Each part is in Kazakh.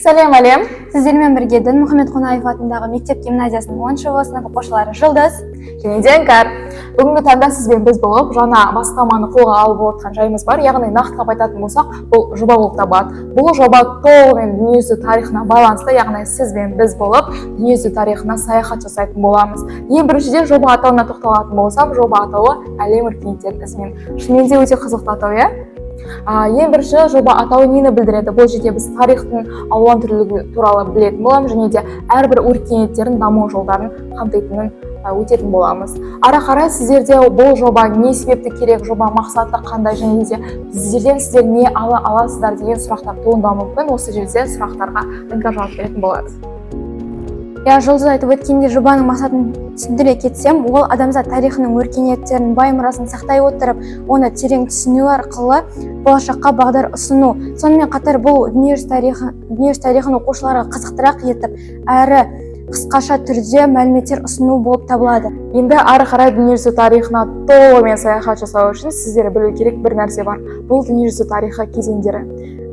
Сәлем әлем. Сіздермен бірге Дінмұхамед Қонаев атындағы мектеп гимназиясының 10-шы сынып оқушылары Жұлдыз және де Іңкәр. Бүгінгі таңда сізбен біз болып жаңа бастаманы қолға алып отқан жайымыз бар. Яғни нақтылап айтатын болсақ, бұл жоба болып табылады. Бұл жоба толығымен дүниежүзі тарихына байланысты, яғни сізбен біз болып дүниежүзі тарихына саяхат жасайтын боламыз. Ең біріншіден жоба атауына тоқталатын болсам, жоба атауы әлем өркениеттерінің ізімен. Шынымен де өте қызықты атау, иә? Ең бірінші жоба атауы нені білдіреді? Бұл жерде біз тарихтың алуан түрлілігі туралы білетін боламыз және де әрбір өркениеттердің даму жолдарын қамтитынын өтетін боламыз. Ары қарай сіздерде бұл жоба не себепті керек, жоба мақсаты қандай және де сіздер не ала аласыздар деген сұрақтар туындауы мүмкін. Осы жерде сұрақтарға Іңкәр жауап беретін болады. Жұлдыз айтып өткенде жобаның мақсатын түсіндіре кетсем, ол адамзат тарихының өркениеттерінің бай мұрасын сақтай отырып, оны терең түсіну арқылы болашаққа бағдар ұсыну. Сонымен қатар бұл дүниежүзі тарихын оқушыларға қызықтырақ етіп, әрі қысқаша түрде мәліметтер ұсыну болып табылады. Енді ары қарай дүниежүзі тарихына толығымен саяхат жасау үшін сіздер білу керек бір нәрсе бар. Бұл дүниежүзі тарихы кезеңдері.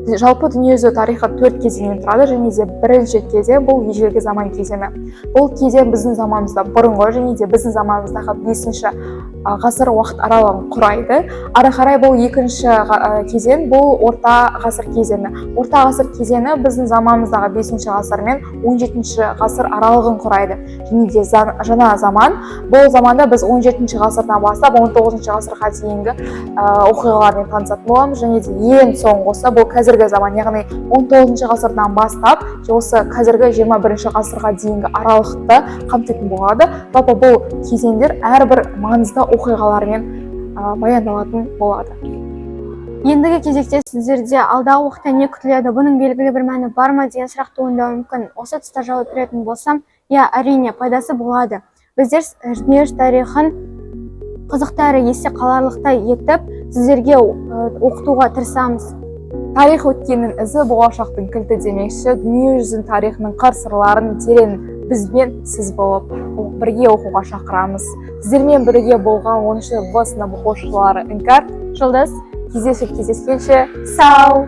Жалпы дүниежүзі тарихы 4 кезеңнен тұрады және де бірінші кезең бұл ежелгі заман кезеңі. Бұл кезең біздің заманымызда бұрынғы және де біздің заманымыздағы 5-ші ғасыр уақыт аралығын құрайды. Ары қарай бұл екінші кезең бұл орта ғасыр кезеңі. Орта ғасыр кезеңі біздің заманымыздағы 5-ші ғасыр мен 17-ші ғасыр аралығын құрайды. Және де жаңа заман, бұл заманда біз 17-ші ғасырдан бастап 19-ші ғасырға дейінгі оқиғалармен танысатын боламыз және де ең соңғысы бұл қазіргі заман, яғни 19-ші ғасырдан бастап осы қазіргі 21-ші ғасырға дейінгі аралықты қамтитын болады. Жалпы бұл кезеңдер әрбір маңызды оқиғалармен баяндалатын болады. Ендігі кезекте сіздерде алдағы уақытта не күтіледі, бұның белгілі бір мәні бар ма деген сұрақ туындауы мүмкін. Осы тұста жауап беретін болсам, әрине пайдасы болады. Біздер дүниежүзі тарихын қызықты әрі есте қаларлықтай етіп, сіздерге оқытуға тырысамыз. Тарих өткеннің ізі болашақтың кілті демекші, дүниежүзінің тарихының қыр-сырларын терең бізбен сіз болып бірге оқуға шақырамыз. Сіздермен бірге болған 10-шы сынып оқушылары Іңкәр, Жұлдыз, кездескенше сау!